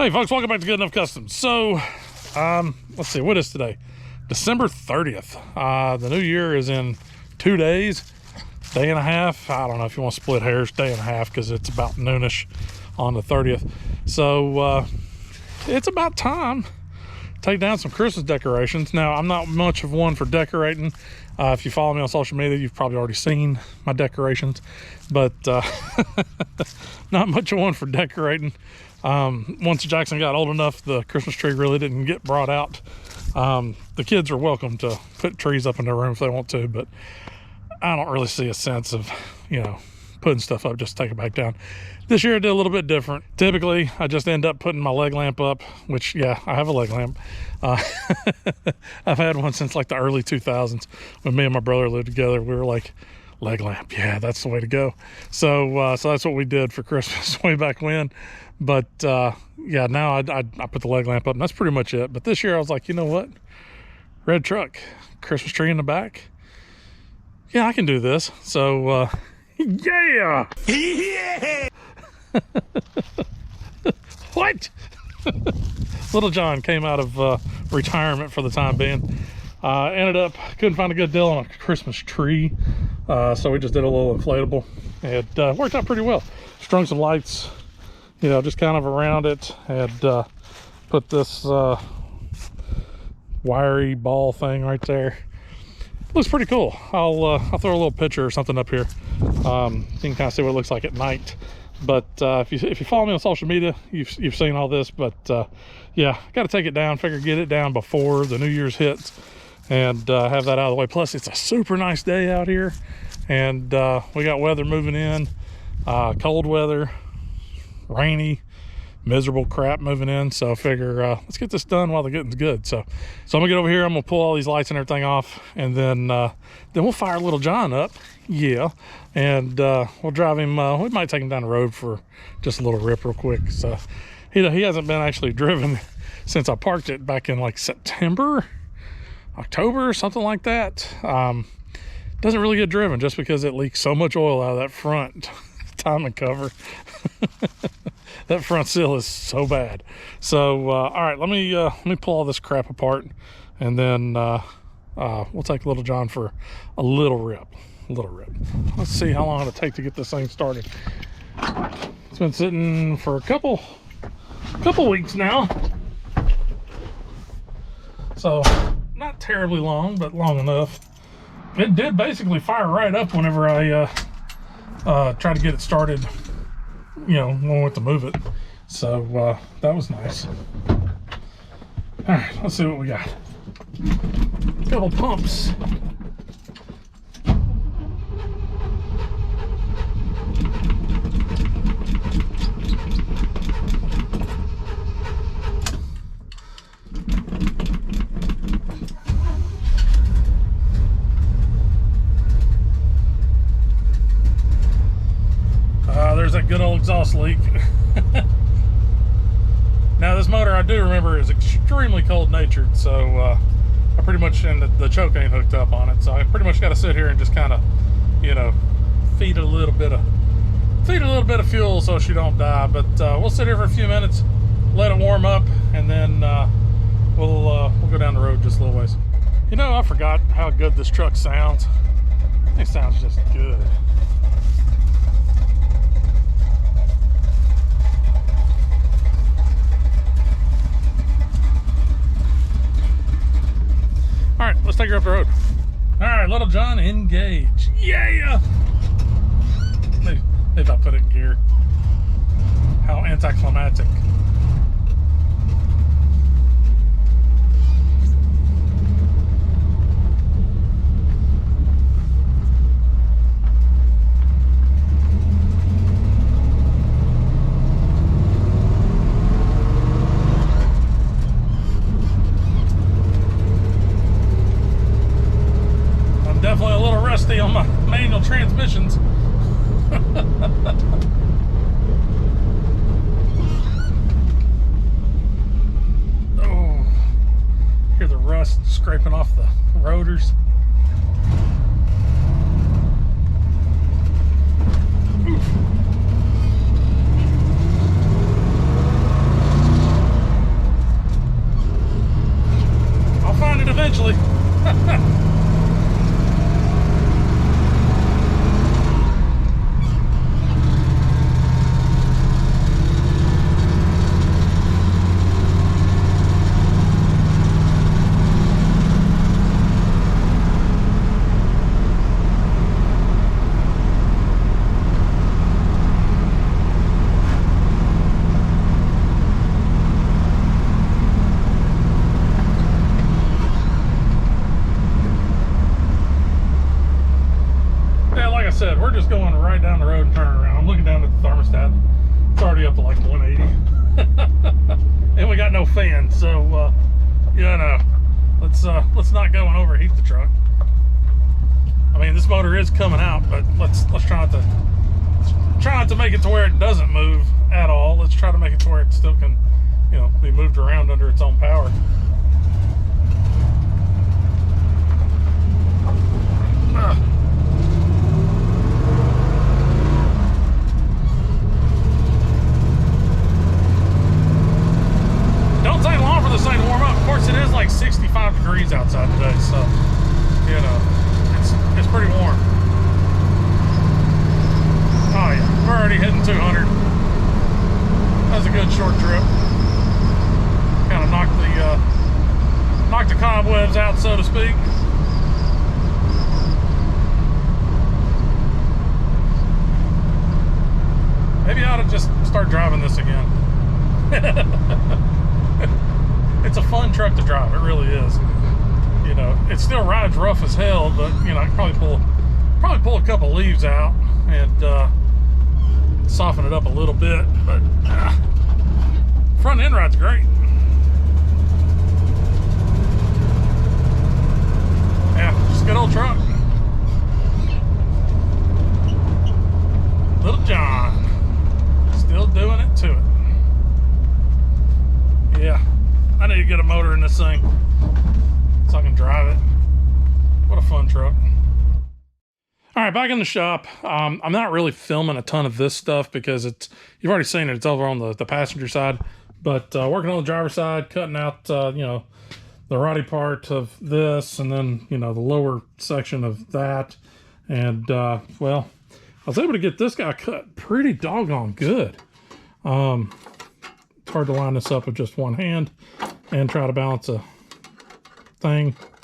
Hey folks, welcome back to Good Enough Customs. So, let's see, what is today? December 30th. The new year is in 2 days, day and a half. I don't know if you want to split hairs, day and a half, because it's about noonish on the 30th. So, it's about time to take down some Christmas decorations. Now, I'm not much of one for decorating. If you follow me on social media, you've probably already seen my decorations, but not much of one for decorating. Once Jackson got old enough, the Christmas tree really didn't get brought out. The kids are welcome to put trees up in their room if they want to, but I don't really see a sense of, putting stuff up just to take it back down. This year I did a little bit different. Typically, I just end up putting my leg lamp up, which, yeah, I have a leg lamp. I've had one since like the early 2000s. When me and my brother lived together, we were like, leg lamp, yeah, that's the way to go. So that's what we did for Christmas way back when. But yeah, now I put the leg lamp up, and that's pretty much it. But this year I was like, you know what? Red truck, Christmas tree in the back. Yeah, I can do this. So yeah. What? Little John came out of retirement for the time being. Ended up, couldn't find a good deal on a Christmas tree. So we just did a little inflatable. It worked out pretty well. Strung some lights, just kind of around it. And put this wiry ball thing right there. Looks pretty cool. I'll throw a little picture or something up here. You can kind of see what it looks like at night. But if you follow me on social media, you've seen all this. But yeah, got to take it down. Figure get it down before the New Year's hits, and have that out of the way. Plus, it's a super nice day out here, and we got weather moving in. Cold weather, rainy, miserable crap moving in. So I figure let's get this done while the getting's good. So I'm gonna get over here. I'm gonna pull all these lights and everything off, and then we'll fire Little John up. Yeah, and we'll drive him. We might take him down the road for just a little rip real quick. So he hasn't been actually driven since I parked it back in like September, October, something like that. Doesn't really get driven just because it leaks so much oil out of that front timing cover. That front seal is so bad. So all right, let me pull all this crap apart, and then we'll take Little John for a little rip. Let's see how long it'll take to get this thing started. It's been sitting for a couple weeks now, so not terribly long, but long enough. It did basically fire right up whenever I tried to get it started, when we went to move it. So that was nice. All right, let's see what we got. Couple pumps. There's that good old exhaust leak. Now this motor, I do remember, is extremely cold natured, so I pretty much, and the choke ain't hooked up on it, so I pretty much got to sit here and just kind of, feed it a little bit of fuel so she don't die. But we'll sit here for a few minutes, let it warm up, and then we'll go down the road just a little ways. I forgot how good this truck sounds. It sounds just good. All right, let's take her up the road. All right, Little John, engage. Yeah! Maybe if I put it in gear. How anticlimactic. Definitely a little rusty on my manual transmissions. Oh, hear the rust scraping off the rotors. Oof. Said, we're just going right down the road and turning around. I'm looking down at the thermostat. It's already up to like 180. And we got no fan, so you know, let's not go and overheat the truck. I mean, this motor is coming out, but let's try not to make it to where it doesn't move at all. Let's try to make it to where it still can, you know, be moved around under its own power. Don't take long for this thing to warm up. Of course, it is like 65 degrees outside today, so you know it's pretty warm. Oh yeah, we're already hitting 200. That's a good short trip. Kind of knocked the cobwebs out, so to speak. Maybe I ought to just start driving this again. It's a fun truck to drive, it really is. You know, it still rides rough as hell, but you know, I can probably pull a couple leaves out and soften it up a little bit. But front end ride's great. Yeah, just a good old truck. Little John, still doing it to it. Yeah, I need to get a motor in this thing so I can drive it. What a fun truck. All right, back in the shop. I'm not really filming a ton of this stuff because you've already seen it. It's over on the passenger side, but working on the driver's side, cutting out, you know, the roddy part of this, and then, you know, the lower section of that. And, well, I was able to get this guy cut pretty doggone good. It's hard to line this up with just one hand and try to balance a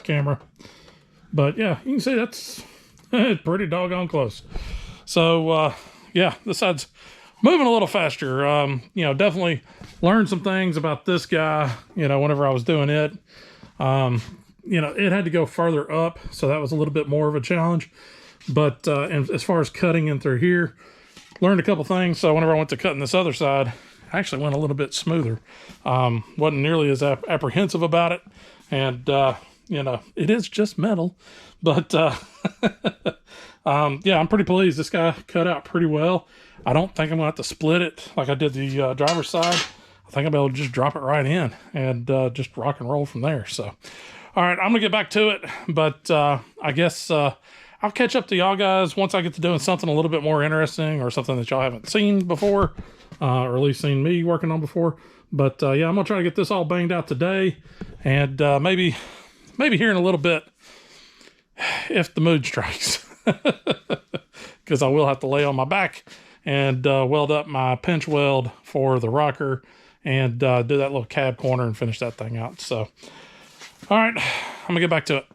camera. But yeah, you can see that's pretty doggone close. So yeah, this side's moving a little faster. You know, definitely learned some things about this guy, you know, whenever I was doing it. You know, it had to go further up, so that was a little bit more of a challenge. But and as far as cutting in through here, learned a couple things. So whenever I went to cutting this other side, I actually went a little bit smoother. Wasn't nearly as apprehensive about it. And, you know, it is just metal. But, yeah, I'm pretty pleased. This guy cut out pretty well. I don't think I'm going to have to split it like I did the driver's side. I think I'll be able to just drop it right in and just rock and roll from there. So, all right, I'm going to get back to it. But I guess I'll catch up to y'all guys once I get to doing something a little bit more interesting or something that y'all haven't seen before. Or at least seen me working on before. But yeah, I'm gonna try to get this all banged out today, and maybe here in a little bit, if the mood strikes, because I will have to lay on my back and weld up my pinch weld for the rocker and do that little cab corner and finish that thing out. So, all right, I'm gonna get back to it.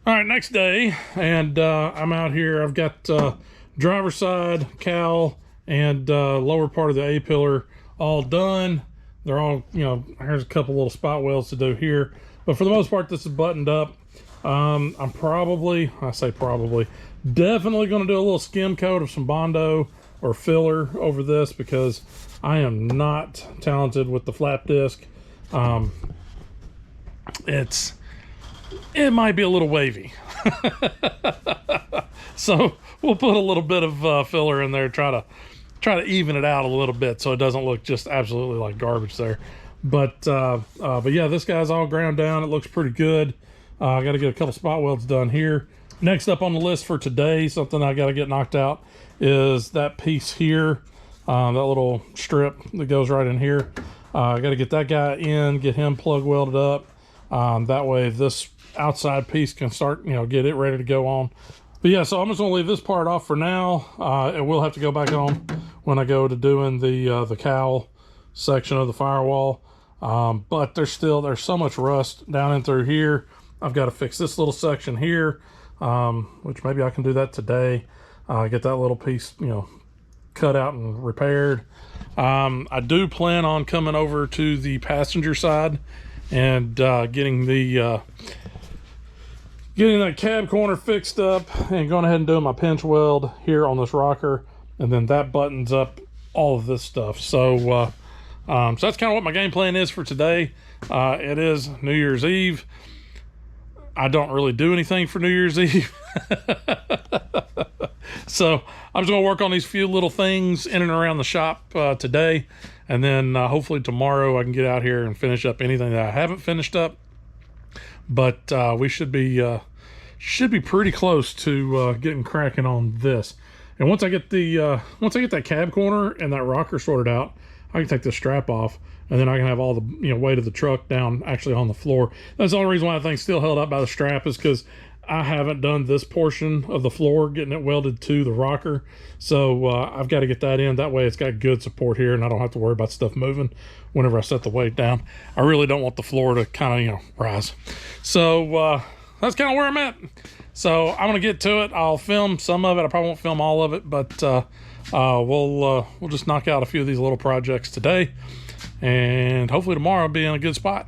All right, next day, and I'm out here. I've got driver's side, cowl, and lower part of the A-pillar all done. They're all, you know, here's a couple little spot welds to do here. But for the most part, this is buttoned up. I'm definitely going to do a little skim coat of some Bondo or filler over this because I am not talented with the flap disc. It might be a little wavy. So we'll put a little bit of filler in there, try to even it out a little bit so it doesn't look just absolutely like garbage there. But yeah, this guy's all ground down. It looks pretty good. I got to get a couple spot welds done here. Next up on the list for today, something I got to get knocked out is that piece here, that little strip that goes right in here. I got to get that guy in, get him plug welded up. That way this outside piece can start, get it ready to go on. But yeah, so I'm just gonna leave this part off for now. It will have to go back on when I go to doing the cowl section of the firewall. But there's so much rust down in through here. I've got to fix this little section here, which maybe I can do that today. Get that little piece, cut out and repaired. I do plan on coming over to the passenger side and getting that cab corner fixed up and going ahead and doing my pinch weld here on this rocker, and then that buttons up all of this stuff. So so that's kind of what my game plan is for today. It is New Year's Eve. I don't really do anything for New Year's Eve. So I'm just gonna work on these few little things in and around the shop today, and then hopefully tomorrow I can get out here and finish up anything that I haven't finished up. But we should be pretty close to getting cracking on this. And once I get that cab corner and that rocker sorted out, I can take the strap off, and then I can have all the weight of the truck down actually on the floor. That's the only reason why I think still held up by the strap, is because I haven't done this portion of the floor, getting it welded to the rocker. So I've got to get that in. That way it's got good support here, and I don't have to worry about stuff moving whenever I set the weight down. I really don't want the floor to kind of, rise. So that's kind of where I'm at. So I'm going to get to it. I'll film some of it. I probably won't film all of it, but we'll just knock out a few of these little projects today, and hopefully tomorrow I'll be in a good spot.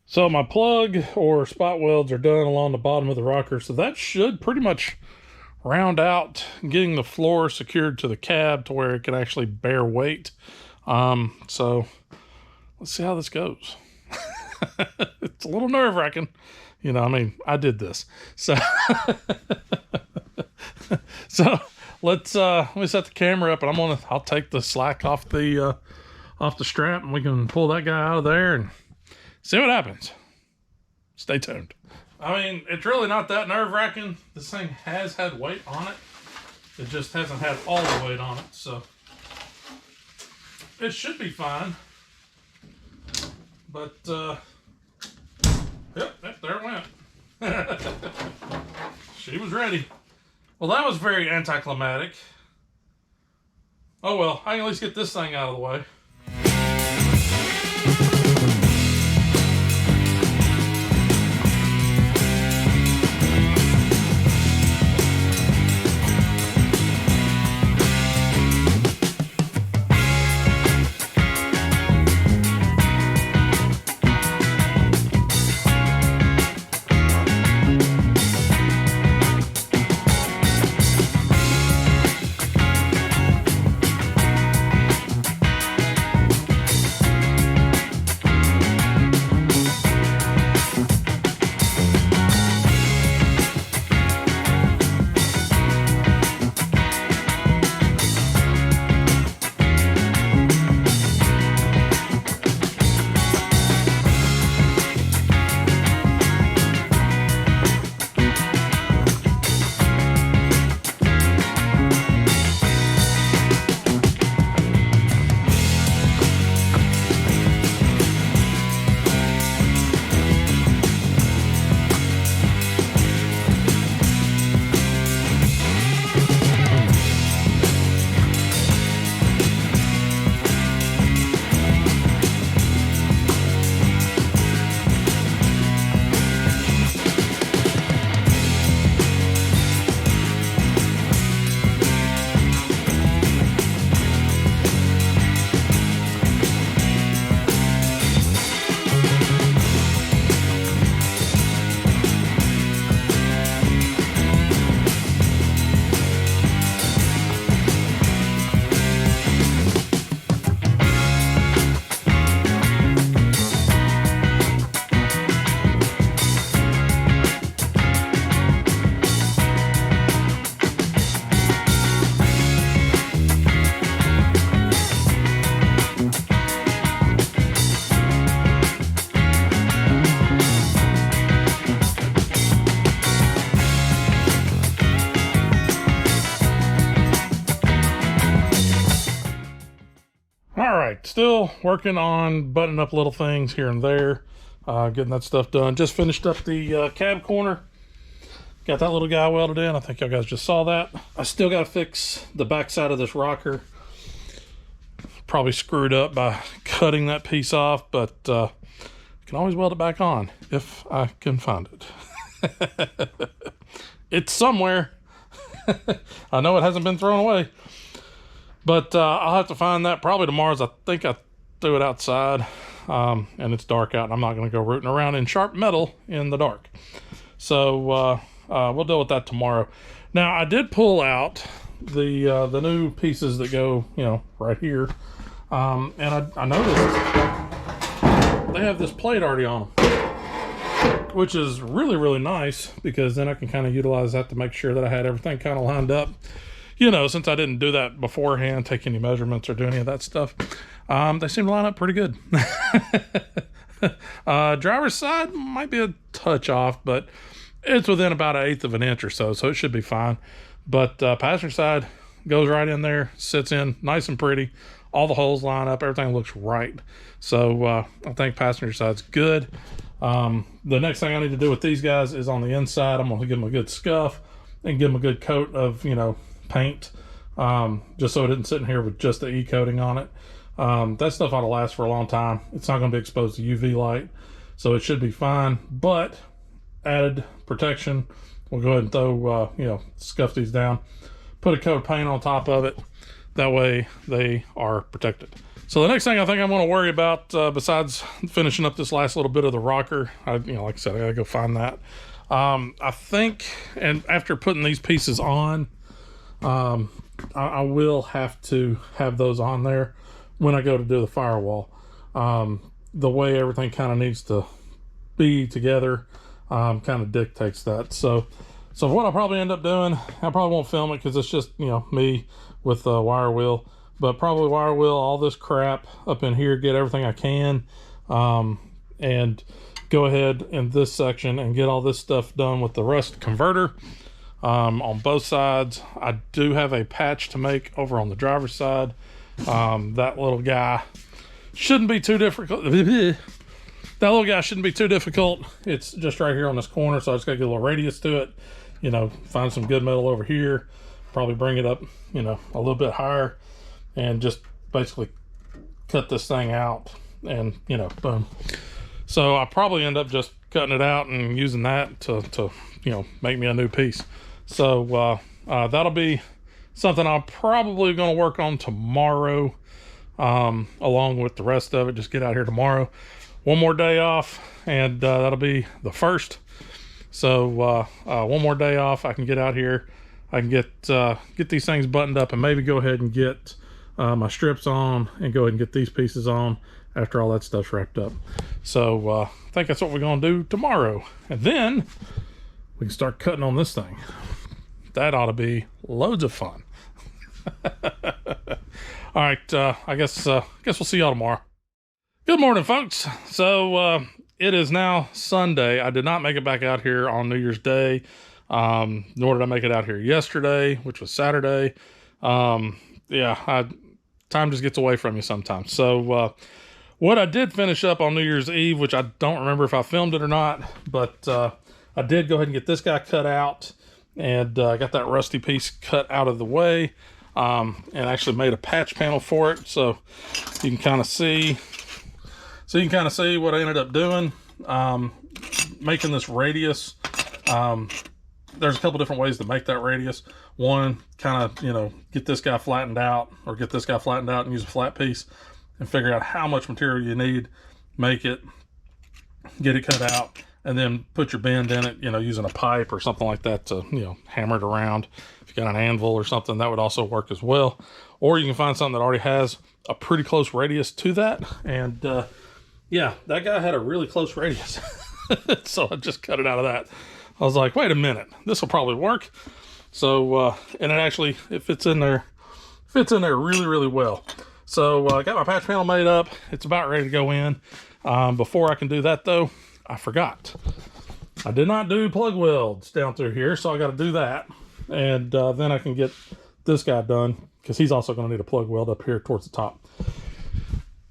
So my plug or spot welds are done along the bottom of the rocker, so that should pretty much round out getting the floor secured to the cab to where it can actually bear weight. So let's see how this goes. It's a little nerve-wracking. I did this. So so let me set the camera up, and I'll take the slack off the strap, and we can pull that guy out of there and see what happens. Stay tuned. It's really not that nerve-wracking. This thing has had weight on it. It just hasn't had all the weight on it, so it should be fine. But, yep, there it went. She was ready. Well, that was very anticlimactic. Oh well, I can at least get this thing out of the way. still working on buttoning up little things here and there, getting that stuff done. Just finished up the cab corner. Got that little guy welded in. I think y'all guys just saw that. I still got to fix the back side of this rocker. Probably screwed up by cutting that piece off, but I can always weld it back on if I can find it. It's somewhere. I know it hasn't been thrown away, but I'll have to find that probably tomorrow. I think I threw it outside, and it's dark out, and I'm not going to go rooting around in sharp metal in the dark. So we'll deal with that tomorrow. Now, I did pull out the new pieces that go, you know, right here, and I noticed they have this plate already on them, which is really, really nice, because then I can kind of utilize that to make sure that I had everything kind of lined up. You know, since I didn't do that beforehand, take any measurements or do any of that stuff, they seem to line up pretty good. Driver's side might be a touch off, but it's within about 1/8 of an inch or so, so it should be fine. But passenger side goes right in there, sits in nice and pretty. All the holes line up, everything looks right. So I think passenger side's good. The next thing I need to do with these guys is on the inside. I'm going to give them a good scuff and give them a good coat of, you know, paint, just so it isn't sitting here with just the e-coating on it. That stuff ought to last for a long time. It's not going to be exposed to UV light, so it should be fine. But added protection, we'll go ahead and throw, you know, scuff these down, put a coat of paint on top of it. That way they are protected. So the next thing I think I'm going to worry about, besides finishing up this last little bit of the rocker, you know, like I said, I gotta go find that. I think, and after putting these pieces on, I will have to have those on there when I go to do the firewall. The way everything kind of needs to be together, kind of dictates that. So what I'll probably end up doing, I probably won't film it because it's just, you know, me with the wire wheel. But probably wire wheel all this crap up in here, get everything I can, and go ahead in this section and get all this stuff done with the rust converter on both sides. I do have a patch to make over on the driver's side. That little guy shouldn't be too difficult. That little guy shouldn't be too difficult. It's just right here on this corner, so I just gotta get a little radius to it. You know, find some good metal over here, probably bring it up, you know, a little bit higher, and just basically cut this thing out, and, you know, boom. So I probably end up just cutting it out and using that to you know, make me a new piece. So that'll be something I'm probably going to work on tomorrow, along with the rest of it. Just get out here tomorrow. One more day off, and that'll be the 1st. So one more day off, I can get out here. I can get these things buttoned up and maybe go ahead and get my strips on and go ahead and get these pieces on after all that stuff's wrapped up. So I think that's what we're going to do tomorrow. And then we can start cutting on this thing. That ought to be loads of fun. All right, I guess we'll see y'all tomorrow. Good morning, folks. So it is now Sunday. I did not make it back out here on New Year's Day, nor did I make it out here yesterday, which was Saturday. Yeah, time just gets away from you sometimes. So what I did finish up on New Year's Eve, which I don't remember if I filmed it or not, but I did go ahead and get this guy cut out, and I got that rusty piece cut out of the way, and actually made a patch panel for it, so you can kind of see. So you can kind of see what I ended up doing, making this radius. There's a couple different ways to make that radius. One, kind of, you know, get this guy flattened out, or get this guy flattened out and use a flat piece and figure out how much material you need, make it, get it cut out, and then put your bend in it, you know, using a pipe or something like that to, you know, hammer it around. If you got an anvil or something, that would also work as well. Or you can find something that already has a pretty close radius to that. And yeah, that guy had a really close radius. So I just cut it out of that. I was like, wait a minute, this will probably work. So, and it fits in there really, really well. So I got my patch panel made up. It's about ready to go in. Before I can do that though, I forgot. I did not do plug welds down through here, so I got to do that. And then I can get this guy done, because he's also going to need a plug weld up here towards the top.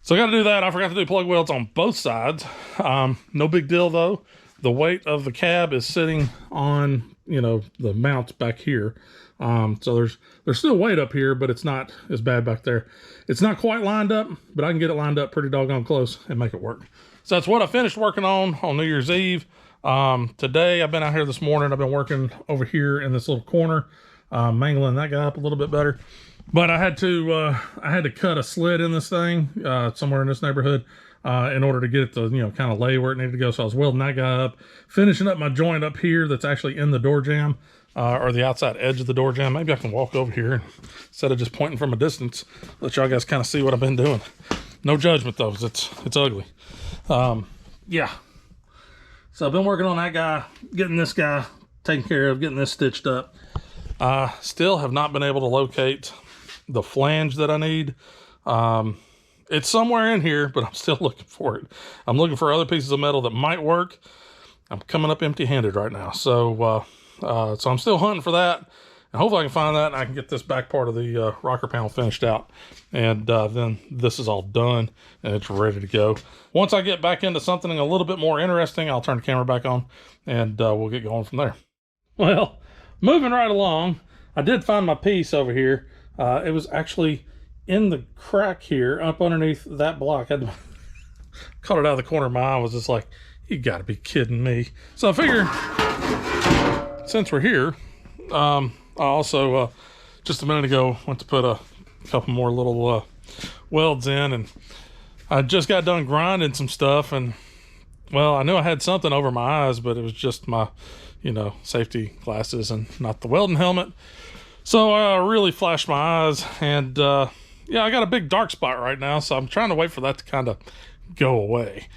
So I got to do that. I forgot to do plug welds on both sides. No big deal though. The weight of the cab is sitting on, you know, the mounts back here. So there's still weight up here, but it's not as bad back there. It's not quite lined up, but I can get it lined up pretty doggone close and make it work. So that's what I finished working on New Year's Eve. Today I've been out here this morning. I've been working over here in this little corner, mangling that guy up a little bit better. But I had to cut a slit in this thing somewhere in this neighborhood in order to get it to, you know, kind of lay where it needed to go. So I was welding that guy up, finishing up my joint up here that's actually in the door jamb, or the outside edge of the door jamb. Maybe I can walk over here instead of just pointing from a distance, let y'all guys kind of see what I've been doing. No judgment though, it's ugly. Yeah. So I've been working on that guy, getting this guy taken care of, getting this stitched up. Still have not been able to locate the flange that I need. It's somewhere in here, but I'm still looking for it. I'm looking for other pieces of metal that might work. I'm coming up empty-handed right now. So I'm still hunting for that. And hopefully I can find that and I can get this back part of the rocker panel finished out. And then this is all done and it's ready to go. Once I get back into something a little bit more interesting, I'll turn the camera back on and we'll get going from there. Well, moving right along, I did find my piece over here. It was actually in the crack here up underneath that block. I caught it out of the corner of my eye. I was just like, you gotta be kidding me. So I figure since we're here, I also just a minute ago went to put a couple more little welds in, and I just got done grinding some stuff, and well, I knew I had something over my eyes, but it was just my, you know, safety glasses and not the welding helmet. So I really flashed my eyes, and yeah, I got a big dark spot right now, so I'm trying to wait for that to kind of go away.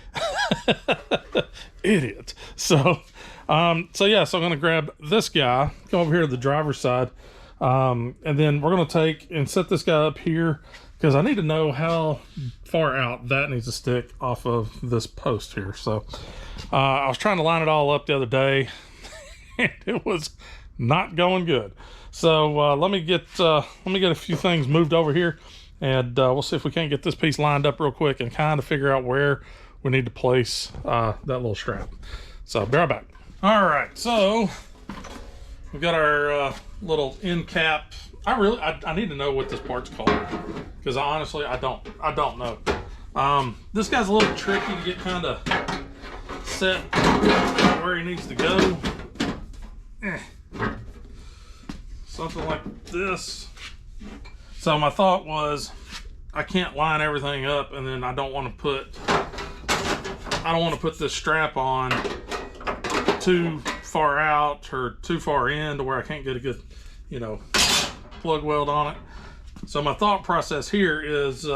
Idiot. So yeah, so I'm going to grab this guy, come over here to the driver's side, and then we're going to take and set this guy up here because I need to know how far out that needs to stick off of this post here. So I was trying to line it all up the other day, and it was not going good. So let me get a few things moved over here, and we'll see if we can't get this piece lined up real quick and kind of figure out where we need to place that little strap. So be right back. All right, so we've got our little end cap. I need to know what this part's called because honestly I don't know. This guy's a little tricky to get kind of set where he needs to go. Something like this. So my thought was I can't line everything up, and then I don't want to put this strap on too far out or too far in to where I can't get a good, you know, plug weld on it. So my thought process here is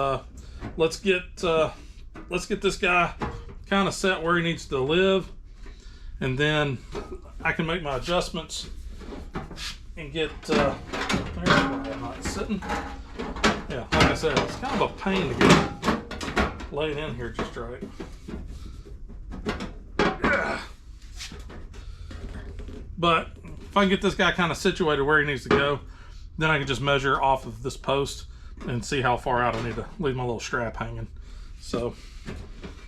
let's get this guy kind of set where he needs to live, and then I can make my adjustments and get there's why I'm not sitting. Yeah, like I said, it's kind of a pain to get laid in here just right. Yeah. But if I can get this guy kind of situated where he needs to go, then I can just measure off of this post and see how far out I need to leave my little strap hanging. So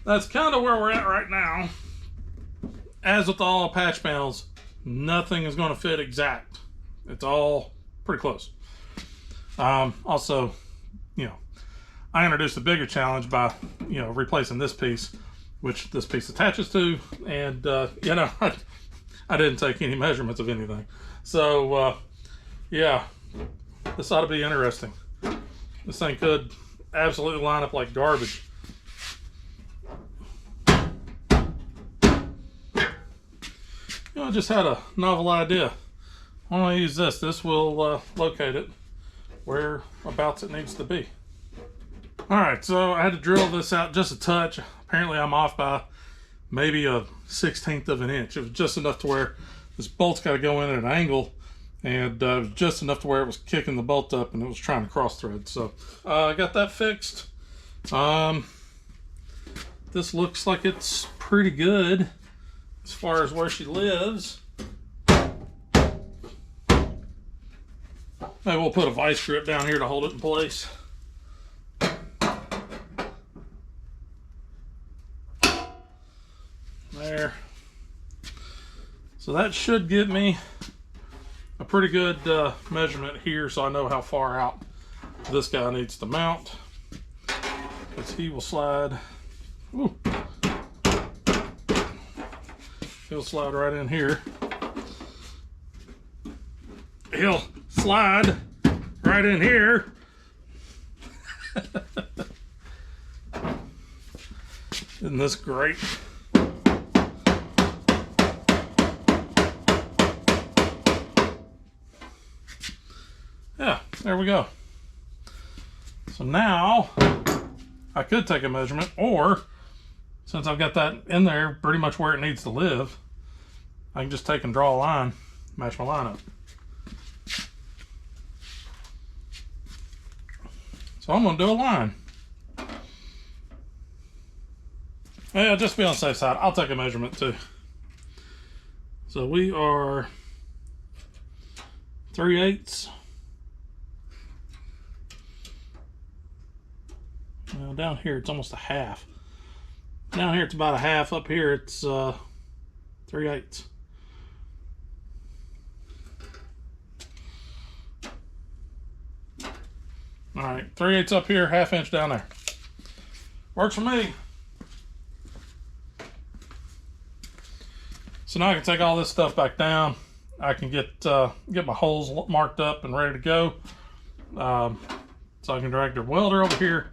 that's kind of where we're at right now. As with all patch panels, nothing is going to fit exact. It's all pretty close. Also, you know, I introduced a bigger challenge by, you know, replacing this piece, which this piece attaches to, and you know, I didn't take any measurements of anything. So yeah, this ought to be interesting. This thing could absolutely line up like garbage. You know, I just had a novel idea. Why don't I use this? This will locate it whereabouts it needs to be. Alright, so I had to drill this out just a touch. Apparently I'm off by maybe a 1/16 of an inch. It was just enough to where this bolt's got to go in at an angle, and it was just enough to where it was kicking the bolt up and it was trying to cross thread. So I got that fixed. This looks like it's pretty good as far as where she lives. Maybe we'll put a vice grip down here to hold it in place. There. So that should give me a pretty good measurement here, so I know how far out this guy needs to mount, because he will slide. Ooh. He'll slide right in here. He'll slide right in here. Isn't this great? Yeah, there we go. So now I could take a measurement, or since I've got that in there pretty much where it needs to live, I can just take and draw a line, match my line up. So I'm going to do a line. Yeah, just to be on the safe side, I'll take a measurement too. So we are 3/8. Well, down here it's almost a half. Down here it's about a half. Up here it's 3/8. All right, 3/8 up here, 1/2 inch down there. Works for me. So now I can take all this stuff back down. I can get my holes marked up and ready to go. So I can drag the welder over here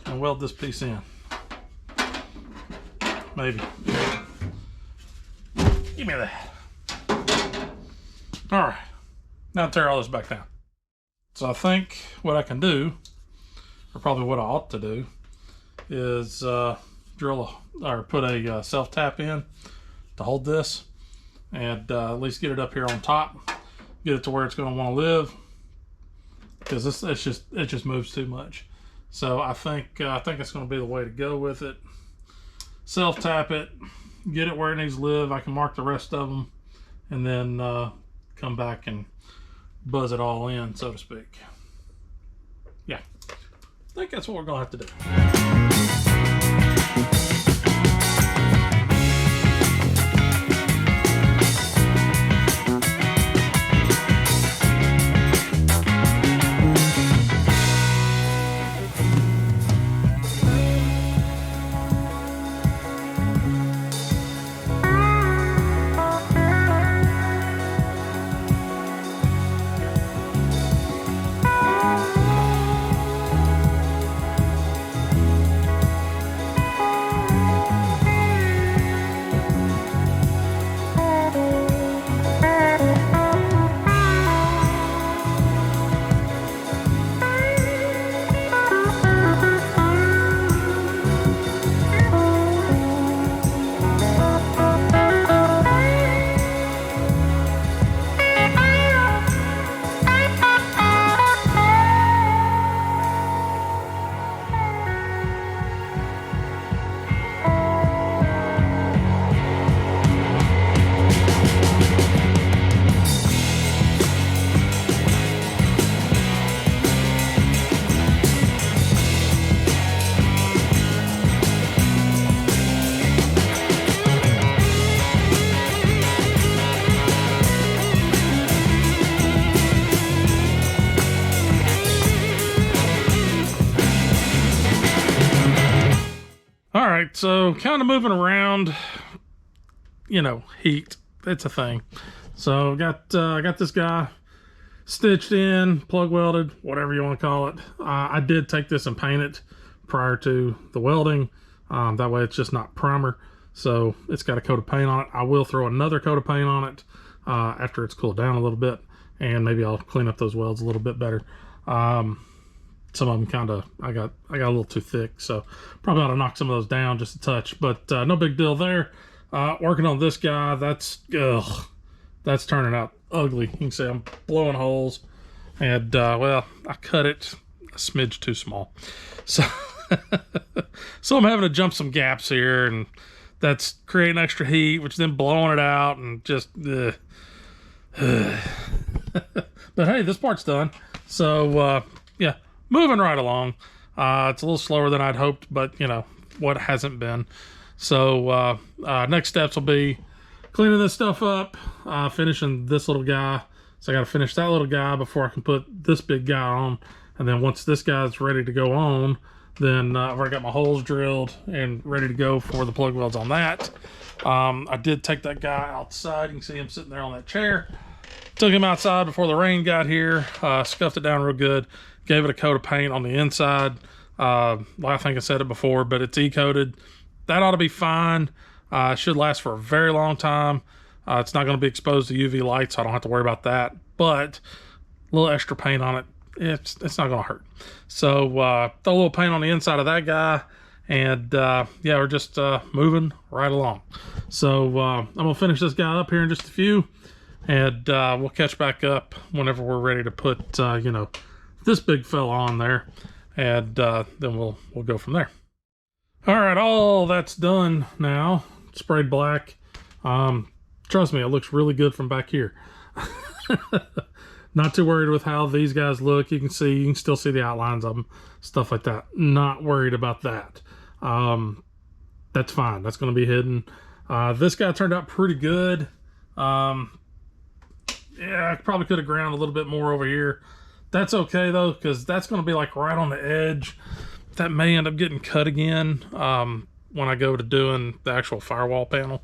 and weld this piece in. Maybe. Give me that. All right, now tear all this back down. So I think what I can do, or probably what I ought to do, is put a self-tap in to hold this, and at least get it up here on top, get it to where it's going to want to live, because it just moves too much. So I think it's going to be the way to go with it. Self-tap it, get it where it needs to live. I can mark the rest of them, and then come back and buzz it all in, so to speak. Yeah, I think that's what we're gonna have to do. All right, so kind of moving around, you know, heat, it's a thing. So got this guy stitched in, plug welded, whatever you want to call it. I did take this and paint it prior to the welding. That way it's just not primer. So it's got a coat of paint on it. I will throw another coat of paint on it after it's cooled down a little bit, and maybe I'll clean up those welds a little bit better. Some of them kind of, I got a little too thick, so probably ought to knock some of those down just a touch, but no big deal there. Working on this guy, that's turning out ugly. You can see I'm blowing holes, and well, I cut it a smidge too small, so so I'm having to jump some gaps here, and that's creating extra heat, which is then blowing it out, and just but hey, this part's done. So yeah, moving right along. It's a little slower than I'd hoped, but you know what hasn't been. So next steps will be cleaning this stuff up, finishing this little guy. So I got to finish that little guy before I can put this big guy on. And then once this guy's ready to go on, then I've already got my holes drilled and ready to go for the plug welds on that. I did take that guy outside. You can see him sitting there on that chair. Took him outside before the rain got here, scuffed it down real good, gave it a coat of paint on the inside. I think I said it before, but it's E-coated. That ought to be fine. It should last for a very long time. It's not going to be exposed to UV light, so I don't have to worry about that. But a little extra paint on it, it's not going to hurt. So throw a little paint on the inside of that guy, and yeah, we're just moving right along. So I'm going to finish this guy up here in just a few, and we'll catch back up whenever we're ready to put, you know, this big fella on there, and then we'll go from there. All right, all that's done now. Sprayed black. Trust me, it looks really good from back here. Not too worried with how these guys look. You can still see the outlines of them, stuff like that. Not worried about that. That's fine. That's going to be hidden. This guy turned out pretty good. Yeah, I probably could have ground a little bit more over here. That's okay though, because that's going to be like right on the edge. That may end up getting cut again when I go to doing the actual firewall panel.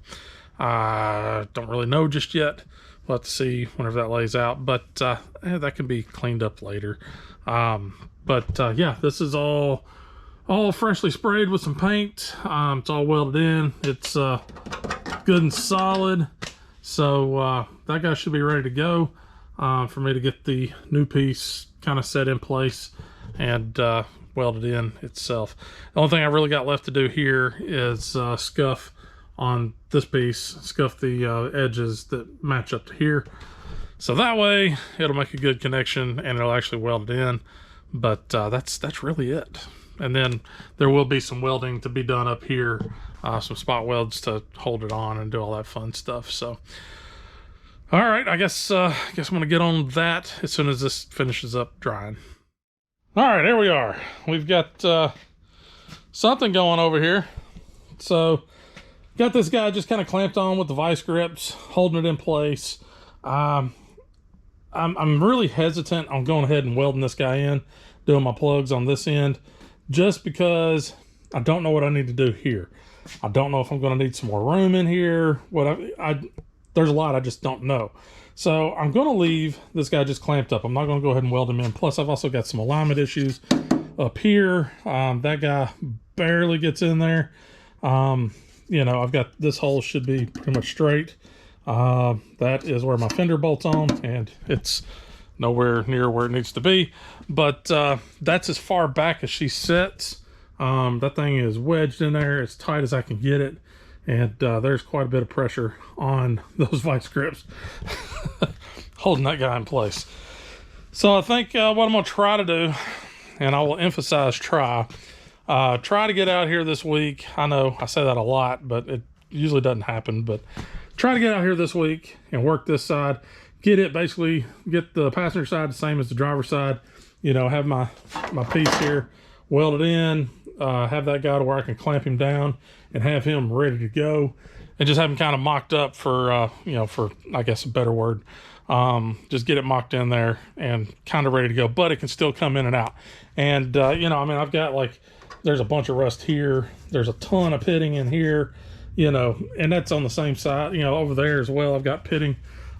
Don't really know just yet. We'll have to see whenever that lays out, but that can be cleaned up later. Yeah, this is all freshly sprayed with some paint. It's all welded in. It's good and solid. So that guy should be ready to go for me to get the new piece kind of set in place and welded in itself. The only thing I really got left to do here is scuff on this piece, scuff the edges that match up to here. So that way it'll make a good connection and it'll actually weld it in. But that's really it. And then there will be some welding to be done up here, some spot welds to hold it on and do all that fun stuff. So, all right, I guess I'm gonna get on that as soon as this finishes up drying. All right, here we are. We've got something going over here. So, got this guy just kind of clamped on with the vice grips, holding it in place. I'm really hesitant on going ahead and welding this guy in, doing my plugs on this end, just because I don't know what I need to do here. I don't know if I'm going to need some more room in here. There's a lot I just don't know. So I'm going to leave this guy just clamped up. I'm not going to go ahead and weld him in. Plus, I've also got some alignment issues up here. That guy barely gets in there. You know, I've got this hole should be pretty much straight. That is where my fender bolt's on, and it's nowhere near where it needs to be. But that's as far back as she sits. That thing is wedged in there as tight as I can get it. And there's quite a bit of pressure on those vice grips holding that guy in place. So I think what I'm going to try to do, and I will emphasize try to get out here this week. I know I say that a lot, but it usually doesn't happen. But try to get out here this week and work this side. Get the passenger side the same as the driver's side. You know, have my piece here welded in. Have that guy to where I can clamp him down and have him ready to go, and just have him kind of mocked up for, you know, for, I guess, a better word. Just get it mocked in there and kind of ready to go, but it can still come in and out. And, you know, I mean, I've got like, there's a bunch of rust here. There's a ton of pitting in here, you know, and that's on the same side, you know, over there as well. I've got pitting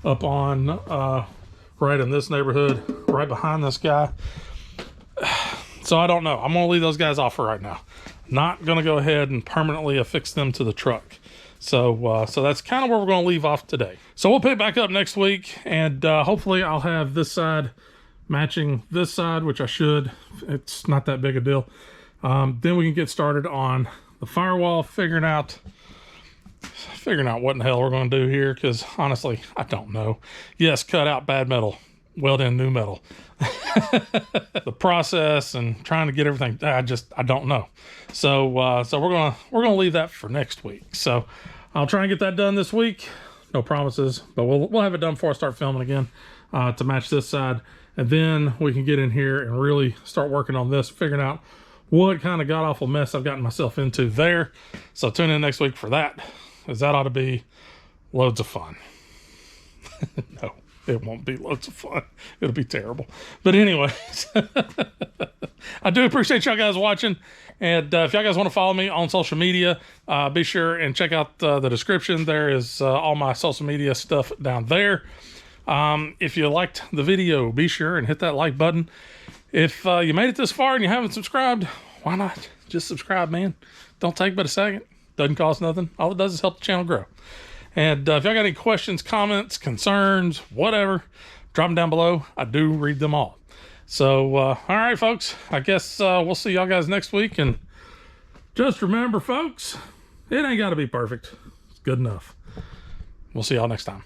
up on, right in this neighborhood, right behind this guy. So I don't know. I'm going to leave those guys off for right now. Not going to go ahead and permanently affix them to the truck. So so that's kind of where we're going to leave off today. So we'll pick back up next week, and hopefully I'll have this side matching this side, which I should. It's not that big a deal. Then we can get started on the firewall, figuring out what in the hell we're going to do here, because honestly, I don't know. Yes, cut out bad metal, weld in new metal. The process and trying to get everything, I don't know. So we're gonna leave that for next week. So I'll try and get that done this week. No promises, but we'll have it done before I start filming again, to match this side, and then we can get in here and really start working on this, figuring out what kind of god-awful mess I've gotten myself into there. So tune in next week for that, because that ought to be loads of fun. No, it won't be loads of fun. It'll be terrible. But anyways, I do appreciate y'all guys watching. And if y'all guys want to follow me on social media, be sure and check out the description. There is all my social media stuff down there. If you liked the video, be sure and hit that like button. If you made it this far and you haven't subscribed, why not? Just subscribe, man. Don't take but a second. Doesn't cost nothing. All it does is help the channel grow. And if y'all got any questions, comments, concerns, whatever, drop them down below. I do read them all. So, all right, folks, I guess we'll see y'all guys next week. And just remember, folks, it ain't got to be perfect. It's good enough. We'll see y'all next time.